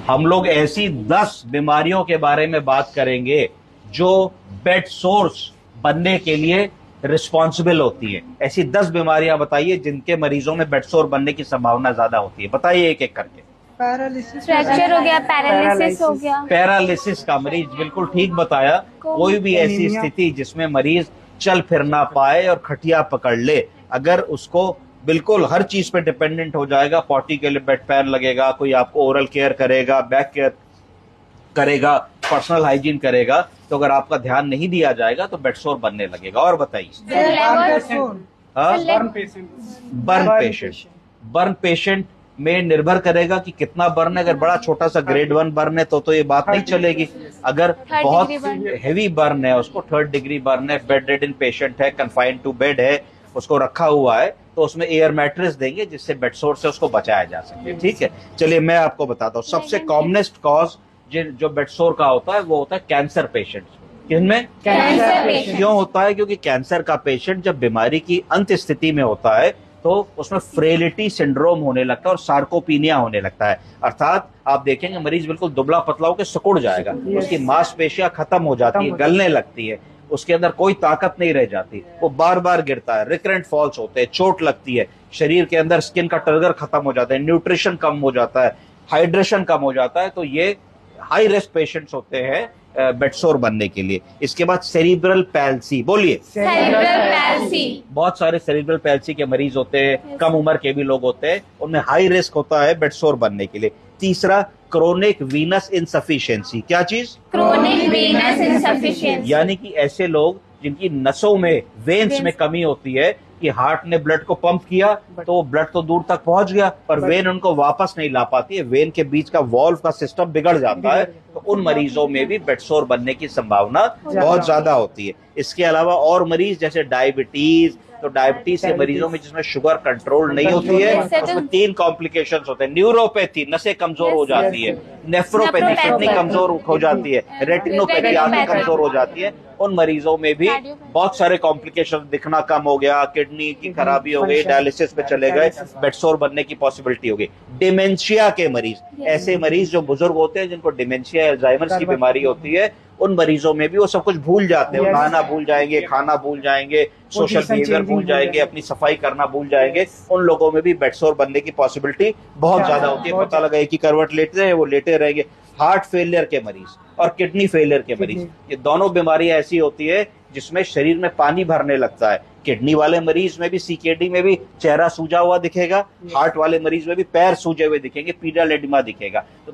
हम लोग ऐसी 10 बीमारियों के बारे में बात करेंगे जो बेड सोर्स बनने के लिए रिस्पॉन्सिबल होती है। ऐसी 10 बीमारियां बताइए जिनके मरीजों में बेड सोर बनने की संभावना ज्यादा होती है। बताइए एक एक करके। पैरालिसिस, फ्रैक्चर हो गया, पैरालिसिस हो गया। पैरालिसिस का मरीज बिल्कुल ठीक बताया। कोई भी ऐसी स्थिति जिसमें मरीज चल फिर ना पाए और खटिया पकड़ ले, अगर उसको बिल्कुल हर चीज पे डिपेंडेंट हो जाएगा, पॉटी के लिए बेड पैन लगेगा, कोई आपको ओरल केयर करेगा, बैक केयर करेगा, पर्सनल हाइजीन करेगा, तो अगर आपका ध्यान नहीं दिया जाएगा तो बेड सोर बनने लगेगा। और बताइए। बर्न पेशेंट में निर्भर करेगा कि कितना बर्न है। अगर बड़ा छोटा सा ग्रेड 1 बर्न है तो ये बात नहीं चलेगी। अगर बहुत हेवी बर्न है, उसको 3rd डिग्री बर्न है, बेड रेडन पेशेंट है, कन्फाइंड टू बेड है, उसको रखा हुआ है, तो उसमें एयर मैट्रेस देंगे जिससे बेड सोर से उसको बचाया जा सके। ठीक है, चलिए मैं आपको बताता हूँ। सबसे कॉमनेस्ट कॉज जो बेड सोर का होता है वो होता है कैंसर पेशेंट। किनमें? Cancer patient. क्यों होता है? क्योंकि कैंसर का पेशेंट जब बीमारी की अंत स्थिति में होता है तो उसमें फ्रेलिटी सिंड्रोम होने लगता है और सार्कोपीनिया होने लगता है। अर्थात आप देखेंगे मरीज बिल्कुल दुबला पतला होकर सिकुड़ जाएगा, उसकी मांसपेशियां खत्म हो जाती है, गलने लगती है, उसके अंदर कोई ताकत नहीं रह जाती, वो बार बार गिरता है, रिकरेंट फॉल्स होते हैं, चोट लगती है, शरीर के अंदर स्किन का टर्गर खत्म हो जाता है, न्यूट्रिशन कम हो जाता है, हाइड्रेशन कम हो जाता है। तो ये हाई रिस्क पेशेंट्स होते हैं बेड सोर बनने के लिए। इसके बाद सेरिब्रल पैल्सी। बोलिए। Cerebral palsy. बहुत सारे सेरिब्रल पैल्सी के मरीज होते हैं, कम उम्र के भी लोग होते हैं, उनमें हाई रिस्क होता है बेड सोर बनने के लिए। तीसरा, क्रोनिक वीनस इनसफिशिएंसी। क्या चीज? क्रोनिक वीनस इनसफिशिएंसी, यानी कि ऐसे लोग जिनकी नसों में, वेन्स में कमी होती है, कि हार्ट ने ब्लड को पंप किया तो ब्लड तो दूर तक पहुंच गया पर वेन उनको वापस नहीं ला पाती है, वेन के बीच का वॉल्व का सिस्टम बिगड़ जाता है, तो उन मरीजों में भी बेड सोर बनने की संभावना बहुत ज्यादा होती है। इसके अलावा और मरीज जैसे डायबिटीज, तो डायबिटीज के मरीजों में जिसमें शुगर कंट्रोल नहीं होती है उसमें 3 कॉम्प्लिकेशंस होते हैं। न्यूरोपैथी, नसें कमजोर हो जाती है, नेफ्रोपैथी, किडनी कमजोर हो जाती है, रेटिनोपैथी, आंखें कमजोर हो जाती है। उन मरीजों में भी बहुत सारे कॉम्प्लिकेशन, दिखना कम हो गया, किडनी की खराबी हो गई, डायलिसिस पे चले गए, बेड सोर बनने की पॉसिबिलिटी हो गई। डिमेंशिया के मरीज, ऐसे मरीज जो बुजुर्ग होते हैं जिनको डिमेंशिया, अल्जाइमर की बीमारी होती है, उन मरीजों में भी वो सब कुछ भूल जाते हैं, नहाना भूल जाएंगे, खाना भूल जाएंगे, सोशल बिहेवियर भूल जाएंगे, अपनी सफाई करना भूल जाएंगे। उन लोगों में भी बेड सोर बनने की पॉसिबिलिटी बहुत ज्यादा होती है। पता लगा एक ही करवट लेटे हैं, वो लेटे रहेंगे। हार्ट फेलियर के मरीज और किडनी फेलियर के मरीज, ये दोनों बीमारियां ऐसी होती है जिसमें शरीर में पानी भरने लगता है। किडनी वाले मरीज में भी, सीकेडी में भी चेहरा सूजा हुआ दिखेगा, हार्ट वाले मरीज में भी पैर सूजे हुए दिखेंगे, पीडल एडिमा दिखेगा। तो